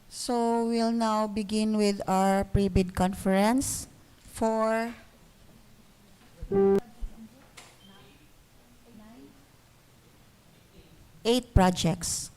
So we'll now begin with our pre-bid conference for eight projects.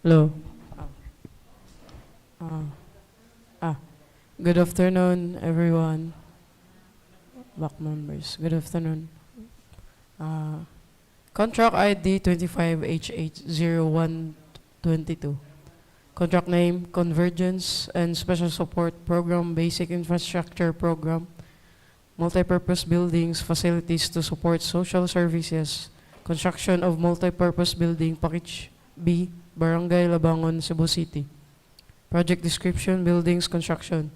Hello. Uh, ah, Good afternoon, everyone. Back members. Good afternoon. Contract ID 25H80122. Contract name Convergence and Special Support Program Basic Infrastructure Program. Multipurpose buildings, facilities to support social services. Construction of multipurpose building Package B, Barangay Labangon, Cebu City. Project description, buildings, construction.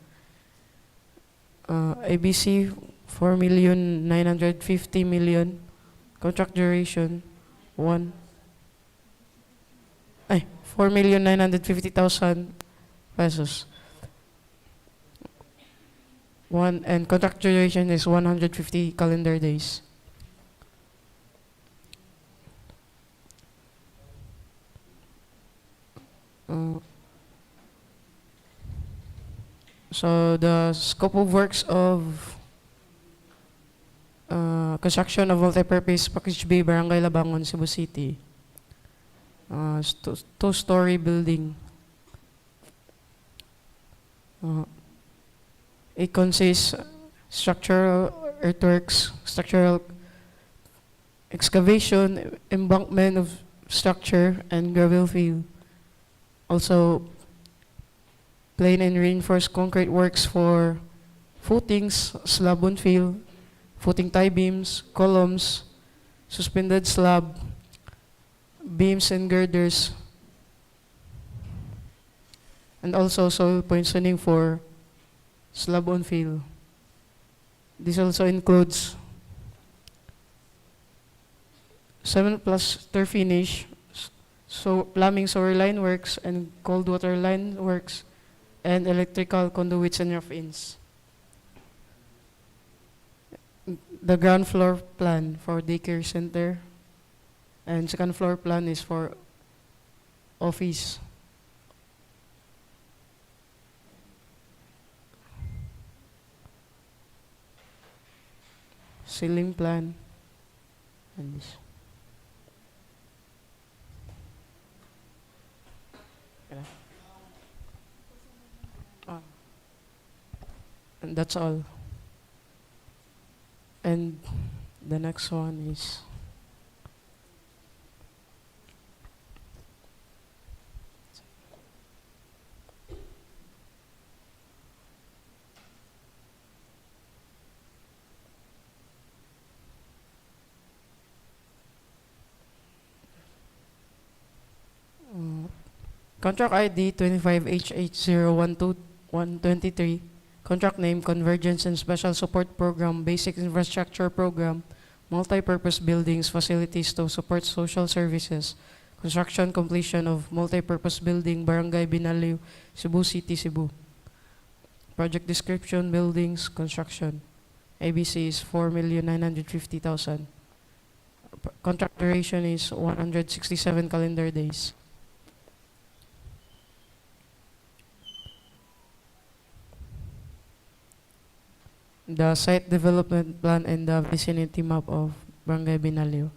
ABC 4,950,000. Contract duration 4,950,000 pesos. And contract duration is 150 calendar days. So the scope of works of construction of multipurpose Package B, Barangay Labangon, Cebu City. Two-story building. It consists structural earthworks, structural excavation, embankment of structure, and gravel fill. Also, plain and reinforced concrete works for footings, slab on fill, footing tie beams, columns, suspended slab, beams and girders, and also soil poisoning for slab on fill. This also includes 7+ turf finish, so plumbing sewer line works and cold water line works, and electrical conduits and rough-ins. The ground floor plan for daycare center, and second floor plan is for office. Ceiling plan, and this. And that's all. And the next one is Contract ID 25HH012123. Contract name Convergence and Special Support Program, Basic Infrastructure Program, Multi-Purpose Buildings, Facilities to Support Social Services. Construction completion of multi-purpose building, Barangay Binaliw, Cebu City, Cebu. Project description, buildings, construction. ABC is 4,950,000. Contract duration is 167 calendar days. The site development plan and the vicinity map of Barangay Binaliw.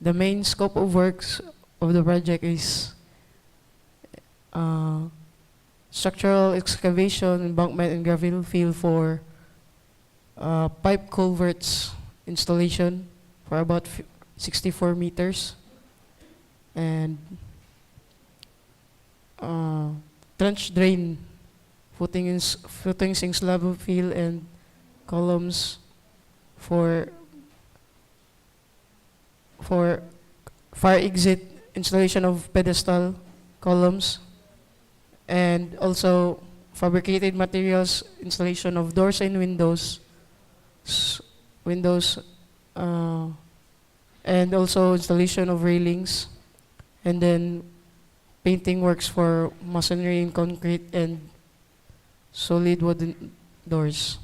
The main scope of works of the project is structural excavation, embankment, and gravel fill for pipe culverts installation for about 64 meters, and trench drain, footings in slab fill, and columns for fire exit, installation of pedestal columns, and also fabricated materials, installation of doors and windows, and also installation of railings, and then painting works for masonry in concrete and solid wooden doors,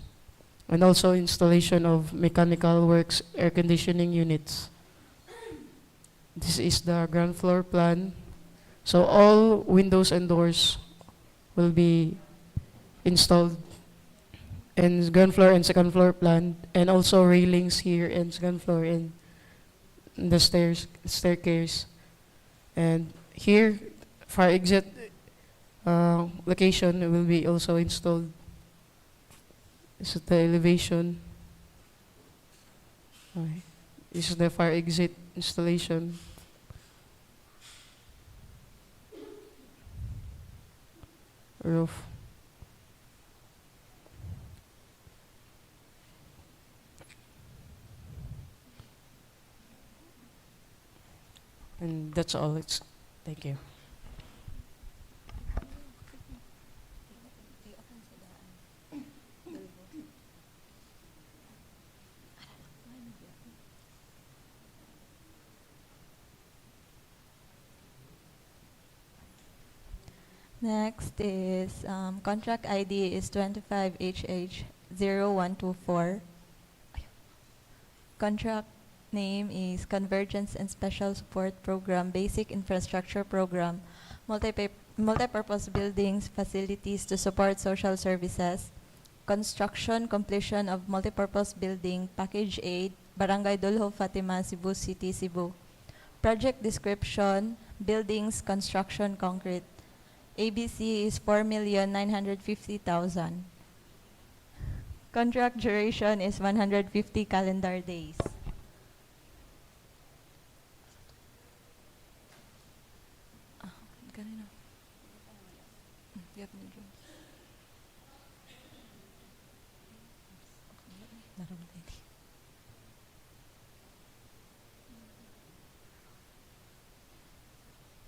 and also installation of mechanical works, air conditioning units. This is the ground floor plan. So all windows and doors will be installed in ground floor and second floor plan, and also railings here and second floor and the staircase. And here, fire exit location will be also installed. This is the elevation. Okay. This is the fire exit installation. Roof. And that's all. Thank you. Next is contract ID is 25HH0124. Contract name is Convergence and Special Support Program, Basic Infrastructure Program, Multi-Purpose Buildings, Facilities to Support Social Services, Construction Completion of Multipurpose Building, Package 8, Barangay Dulho Fatima, Cebu City, Cebu. Project description, buildings, construction, concrete. ABC is 4,950,000. Contract duration is 150 calendar days.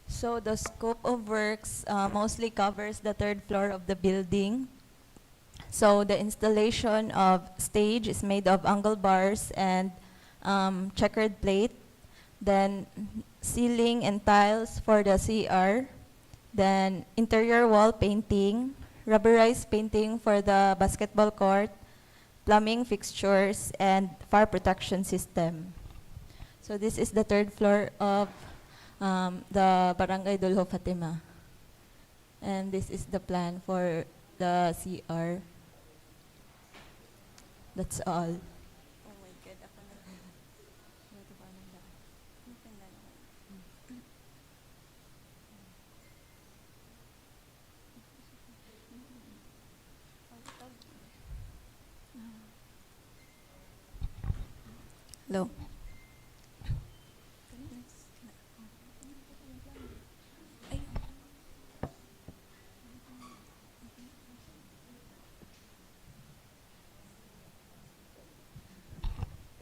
So the scope of works mostly covers the third floor of the building. So the installation of stage is made of angle bars and checkered plate. Then ceiling and tiles for the CR. Then interior wall painting, rubberized painting for the basketball court, plumbing fixtures, and fire protection system. So this is the third floor of the Barangay Dulho Fatima. And this is the plan for the CR. That's all. Oh my God, ako na. Hello.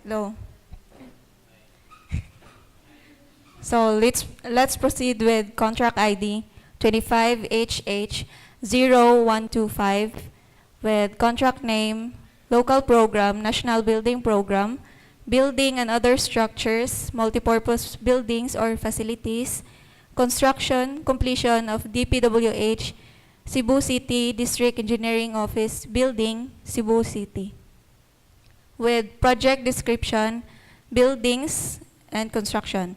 Hello. So let's proceed with contract ID 25HH0125 with contract name Local Program, National Building Program, Building and Other Structures, Multipurpose Buildings or Facilities, Construction, Completion of DPWH, Cebu City District Engineering Office Building, Cebu City. With project description, buildings, and construction.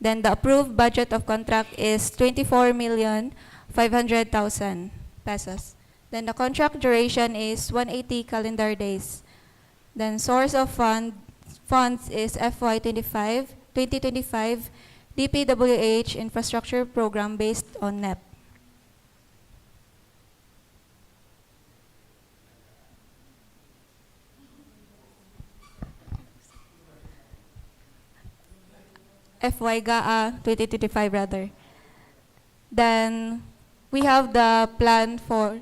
Then the approved budget of contract is 24,500,000 pesos. Then the contract duration is 180 calendar days. Then source of funds is FY 2025 DPWH Infrastructure Program based on NEP. FY GAA 2025 rather. Then we have the plan for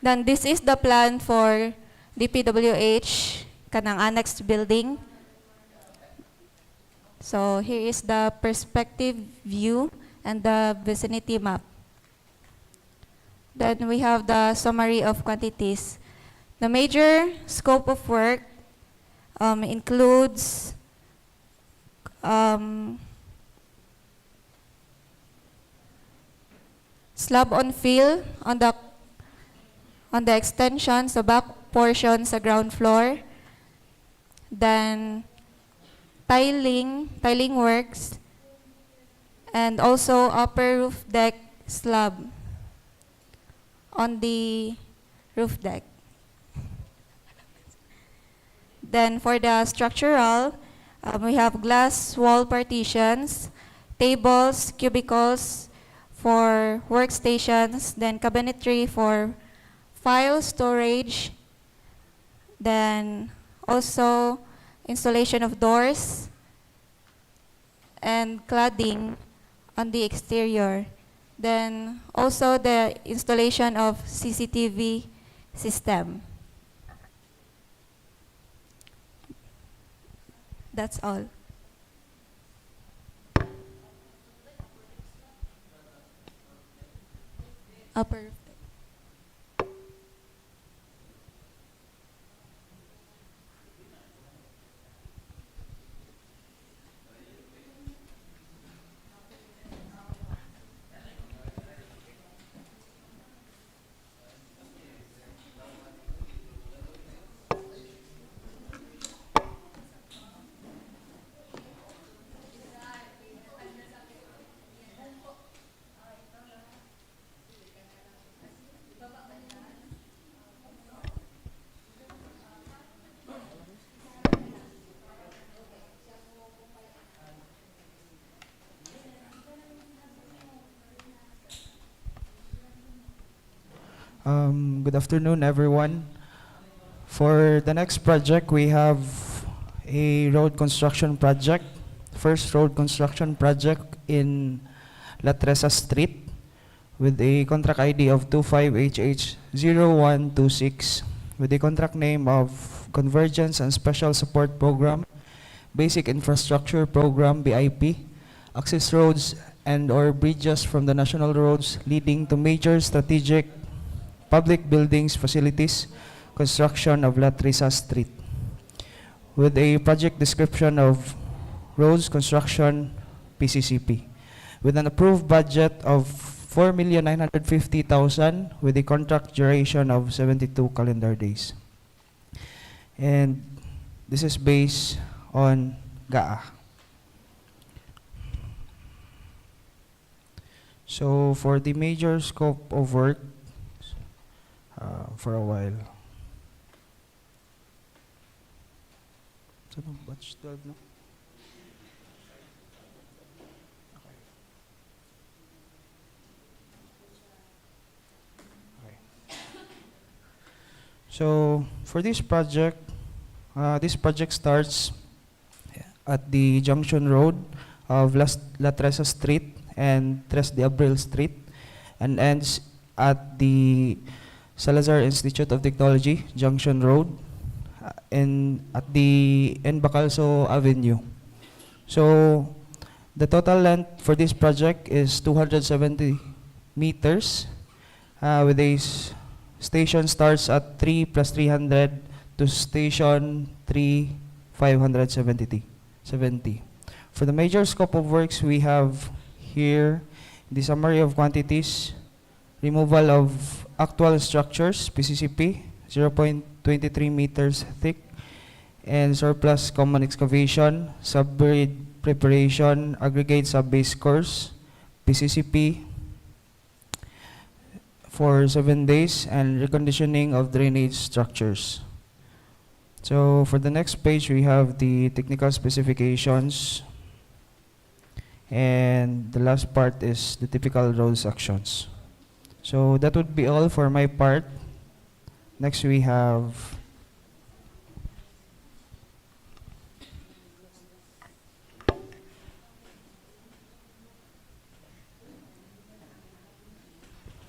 Then this is the plan for DPWH kanang annexed building. So here is the perspective view and the vicinity map. Then we have the summary of quantities. The major scope of work includes slab on fill on the extension, sa back portion sa ground floor. Then tiling works, and also upper roof deck slab on the roof deck. Then for the structural, we have glass wall partitions, tables, cubicles for workstations, then cabinetry for file storage, then also installation of doors and cladding on the exterior. Then also the installation of CCTV system. That's all. Upper. Good afternoon, everyone. For the next project, we have a road construction project. First road construction project in La Tresa Street with a contract ID of 25HH0126 with the contract name of Convergence and Special Support Program, Basic Infrastructure Program, BIP, access roads and or bridges from the national roads leading to major strategic public buildings, facilities, construction of La Tresa Street, with a project description of roads construction PCCP, with an approved budget of 4,950,000 with a contract duration of 72 calendar days. And this is based on GAA. So for the major scope of work, for a while. So, batch 12 no? Okay. So for this project starts at the junction road of La Tresa Street and Tres de Abril Street and ends at the Salazar Institute of Technology, Junction Road, at the Bacalso Avenue. So the total length for this project is 270 meters, with station starts at 3 plus 300 to station 3, 570. For the major scope of works, we have here the summary of quantities: removal of actual structures, PCCP, 0.23 meters thick, and surplus common excavation, subbed preparation, aggregate sub-base course, PCCP, for 7 days, and reconditioning of drainage structures. So for the next page, we have the technical specifications, and the last part is the typical road sections. So that would be all for my part. Next we have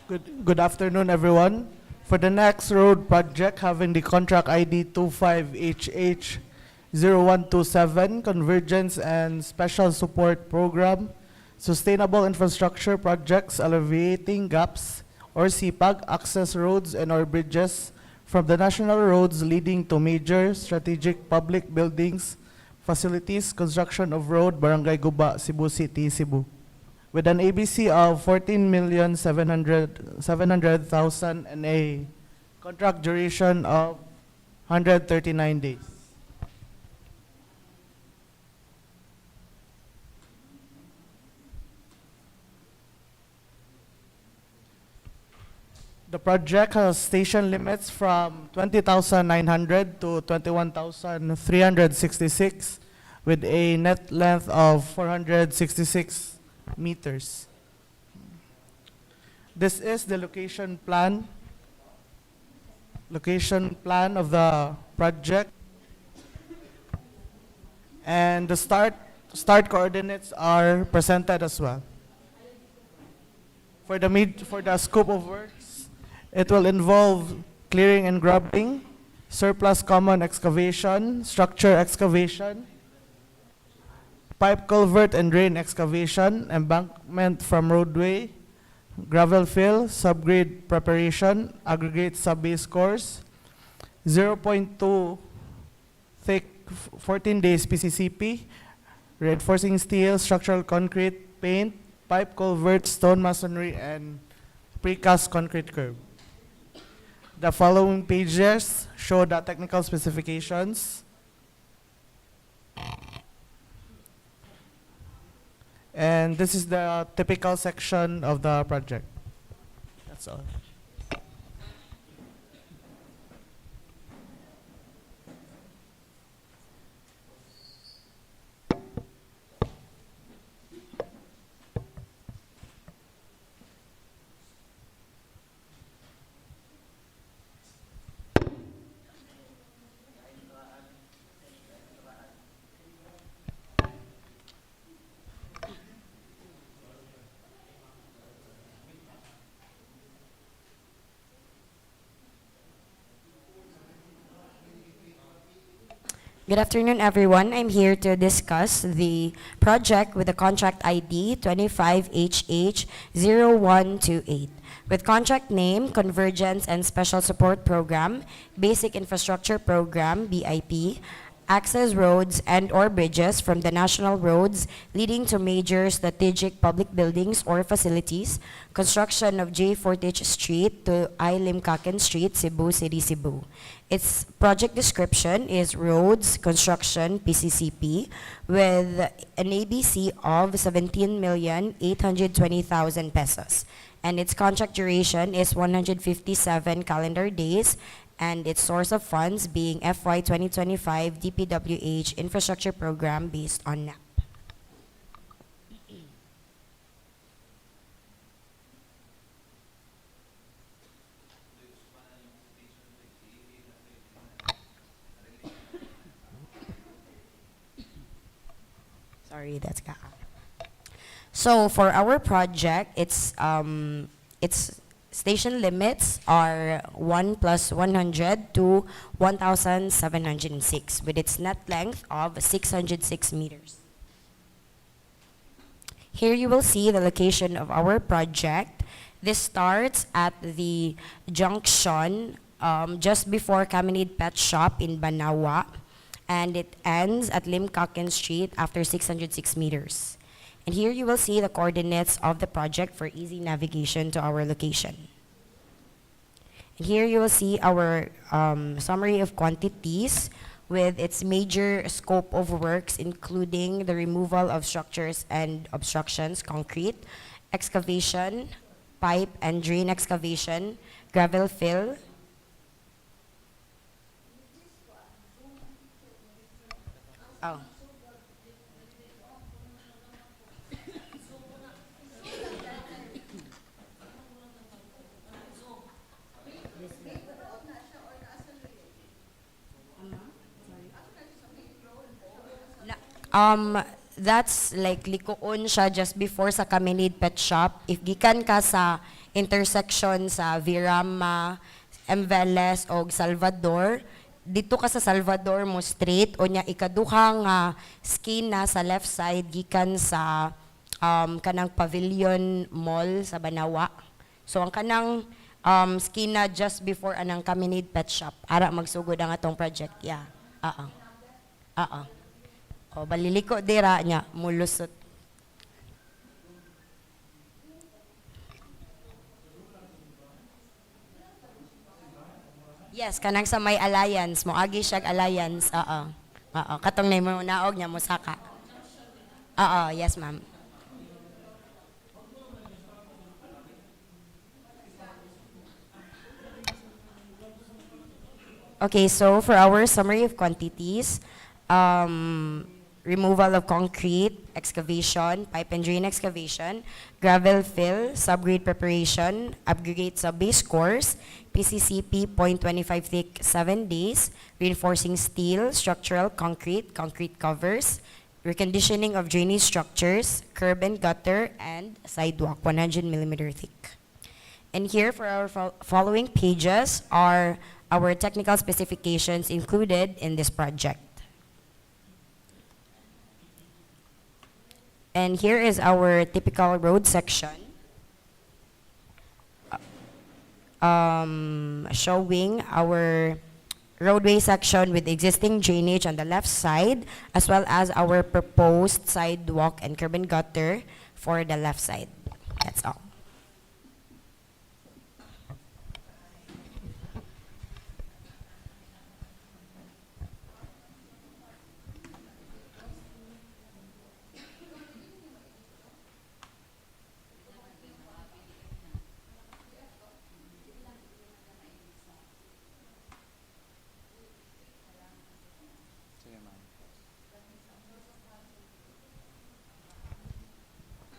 Good afternoon, everyone. For the next road project having the contract ID 25HH0127, Convergence and Special Support Program, Sustainable Infrastructure Projects Alleviating Gaps, or CPAG, access roads and or bridges from the national roads leading to major strategic public buildings, facilities, construction of road, Barangay Guba, Cebu City, Cebu, with an ABC of 14,700,000 and a contract duration of 139 days. The project has station limits from 20,900 to 21,366 with a net length of 466 meters. This is the location plan of the project, and the start coordinates are presented as well. For the scope of works, it will involve clearing and grubbing, surplus common excavation, structure excavation, pipe culvert and drain excavation, embankment from roadway, gravel fill, subgrade preparation, aggregate sub-base course, 0.2 thick 14 days PCCP, reinforcing steel, structural concrete, paint, pipe culvert, stone masonry, and precast concrete curb. The following pages show the technical specifications. And this is the typical section of the project. That's all. Good afternoon, everyone. I'm here to discuss the project with the contract ID 25HH0128. With contract name, Convergence and Special Support Program, Basic Infrastructure Program, BIP, access roads and or bridges from the national roads leading to major strategic public buildings or facilities, construction of J. Fortich Street to I. Limcaken Street, Cebu City, Cebu. Its project description is roads construction PCCP with an ABC of 17,820,000 pesos. And its contract duration is 157 calendar days, and its source of funds being FY 2025 DPWH Infrastructure Program based on NAP. Sorry, that's GAA. So for our project, it's Station limits are 1 plus 100 to 1,706 with its net length of 606 meters. Here you will see the location of our project. This starts at the junction just before Caminid Pet Shop in Banawa, and it ends at Limcaken Street after 606 meters. And here you will see the coordinates of the project for easy navigation to our location. And here you will see our summary of quantities with its major scope of works, including the removal of structures and obstructions, concrete, excavation, pipe and drain excavation, gravel fill, oh. That's like likoon siya just before sa Caminid Pet Shop. If gikan ka sa intersection sa Virama, Emveles o Salvador, dito ka sa Salvador mo straight o nya ikaduhang skina sa left side gikan sa kanang Pavilion Mall sa Banawa. So ang kanang skina just before anang Caminid Pet Shop. Ara magsugod ang atong project. Yeah. O, baliliko dira niya, mulusot. Yes, kanang sa may alliance, mo agi siya alliance, katong na mo naog niya, musaka. Yes ma'am. Okay, so for our summary of quantities, removal of concrete, excavation, pipe and drain excavation, gravel fill, subgrade preparation, aggregate sub-base course, PCCP 0.25 thick 7 days, reinforcing steel, structural concrete, concrete covers, reconditioning of drainage structures, curb and gutter, and sidewalk 100 millimeter thick. And here for our following pages are our technical specifications included in this project. And here is our typical road section showing our roadway section with existing drainage on the left side, as well as our proposed sidewalk and curb and gutter for the left side. That's all.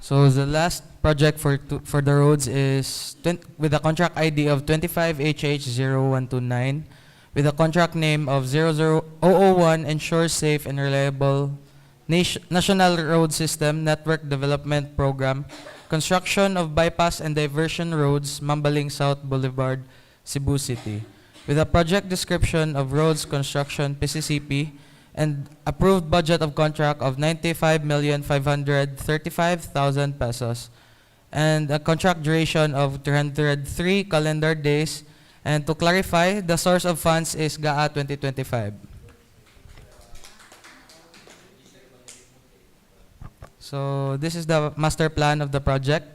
So the last project for the roads is with a contract ID of 25HH0129 with a contract name of 00001 Ensure Safe and Reliable National Road System Network Development Program, construction of bypass and diversion roads, Mambaling South Boulevard, Cebu City, with a project description of roads construction PCCP and approved budget of contract of 95,535,000 pesos and a contract duration of 303 calendar days. And to clarify, the source of funds is GAA 2025. So this is the master plan of the project.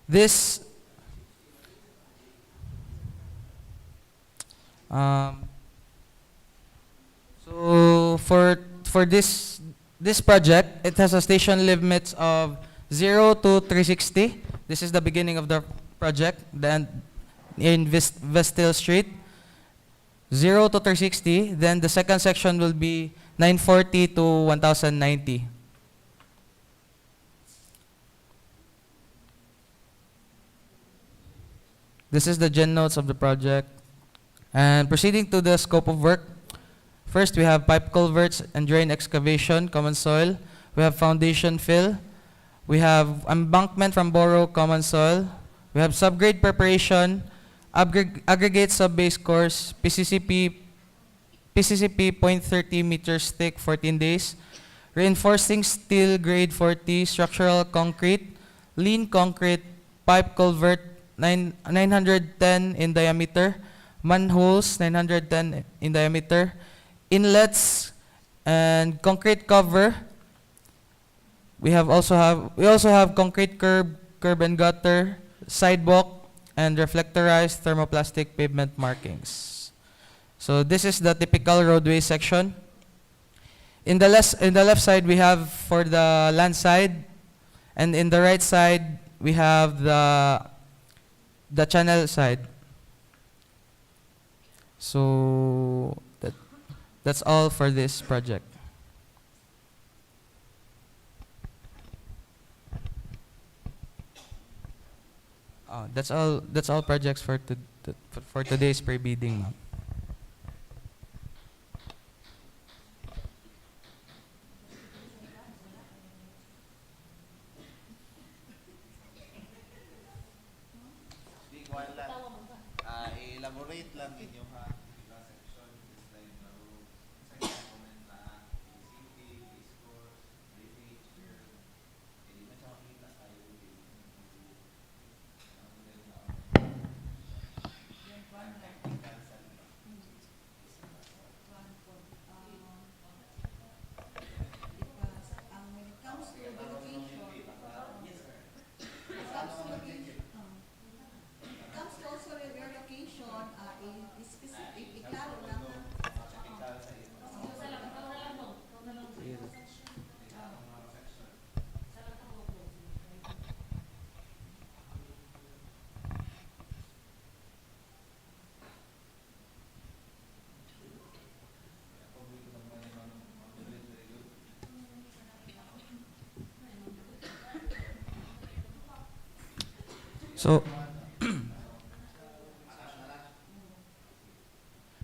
This so for this project, it has a station limits of 0 to 360. This is the beginning of the project. Then in Vestil Street, 0 to 360. Then the second section will be 940 to 1090. This is the gen notes of the project. And proceeding to the scope of work, first, we have pipe culverts and drain excavation, common soil. We have foundation fill. We have embankment from borough, common soil. We have subgrade preparation, aggregate sub-base course, PCCP 0.30 meters thick, 14 days. Reinforcing steel grade 40, structural concrete, lean concrete, pipe culvert 910 in diameter, manholes 910 in diameter, inlets and concrete cover. We also have concrete curb and gutter, sidewalk, and reflectorized thermoplastic pavement markings. So this is the typical roadway section. In the left side, we have for the land side, and in the right side, we have the channel side. So that's all for this project. That's all projects for today's pre-bidding, ma'am. Elaborate lang ninyo ha. Section, slide na road, sa comment na PCP, discourse, drainage, hindi na siya makita tayo.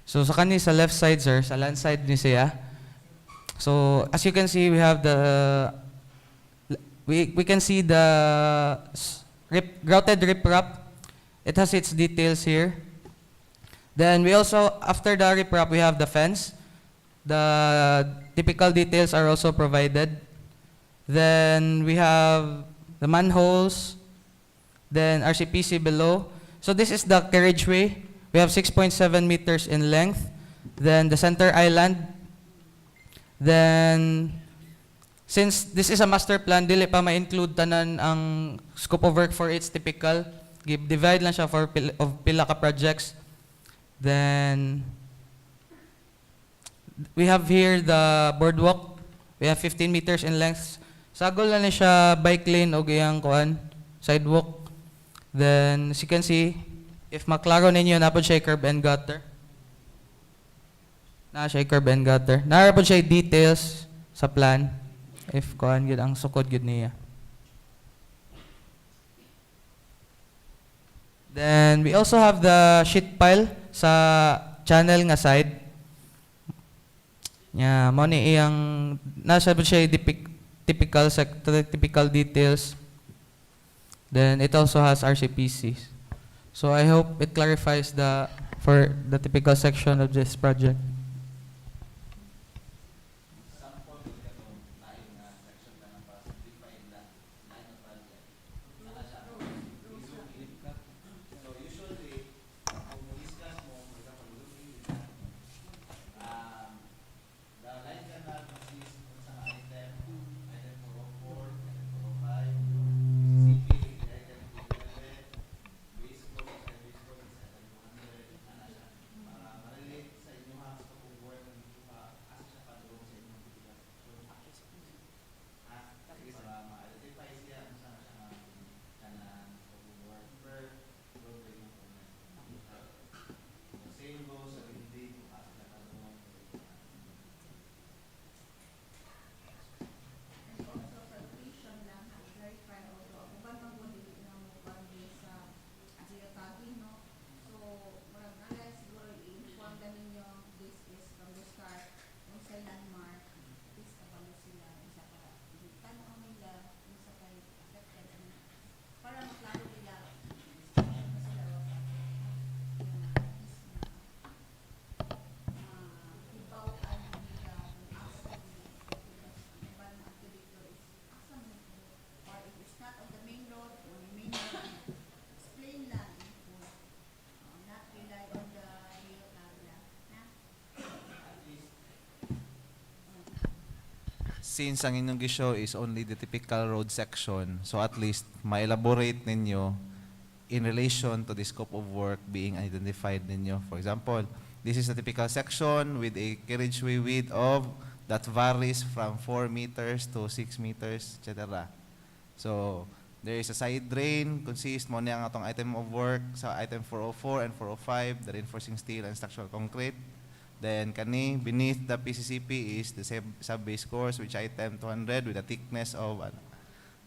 So sa kani sa left side, sir, sa land side ni siya. So as you can see, we have we can see the grouted riprap. It has its details here. Then we also, after the riprap, we have the fence. The typical details are also provided. Then we have the manholes. Then RCPC below. So this is the carriageway. We have 6.7 meters in length. Then the center island. Then, since this is a master plan, dili pa ma-include tanan ang scope of work for its typical. Divide lang siya for pila ka projects. Then, we have here the boardwalk. We have 15 meters in length. Sagol lang ni siya bike lane o gayang sidewalk. Then, as you can see, if maklaro ninyo, napod siya curb and gutter. Na siya curb and gutter. Narapod siya details sa plan. If kuhan gid ang sukod gid niya. Then, we also have the sheet pile sa channel nga side. Yeah, mo ni iyang nasa siya typical details. Then it also has RCPCs. So I hope it clarifies for the typical section of this project. since ang inyong gishow is only the typical road section, so at least ma-elaborate ninyo in relation to the scope of work being identified ninyo. For example, this is a typical section with a carriageway width of that varies from 4 meters to 6 meters, etc. So, there is a side drain, consist mo niya ang atong item of work sa item 404 and 405, the reinforcing steel and structural concrete. Then, kani, beneath the PCCP is the sub-base course, which item 200 with a thickness of,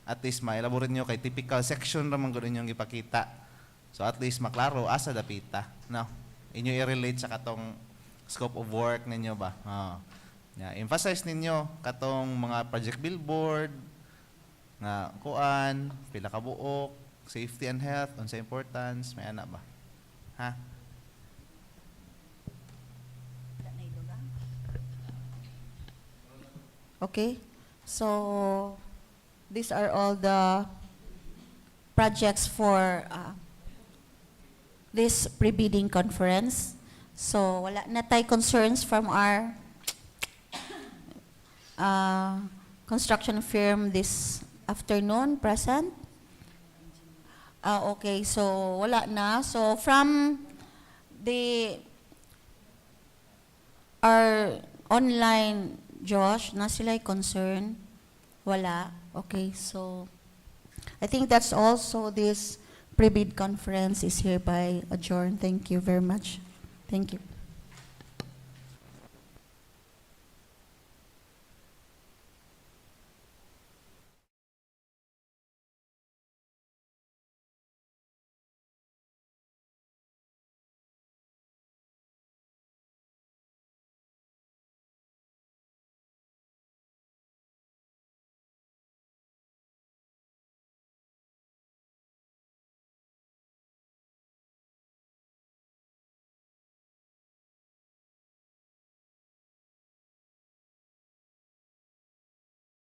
at least ma-elaborate nyo kay typical section ramang gano'n yung ipakita. So, at least maklaro, asa dapita. No? Inyo i-relate sa katong scope of work ninyo ba? Yeah, emphasize ninyo katong mga project billboard, nga kuan, pila ka buok, safety and health, unsa importance, may ana ba? Ha? Okay, so these are all the projects for this pre-bidding conference. So wala na tayo concerns from our construction firm this afternoon, present? Okay, so wala na. So from our online Josh, na sila'y concern? Wala. Okay, so I think that's all. So this pre-bid conference is hereby adjourned. Thank you very much. Thank you.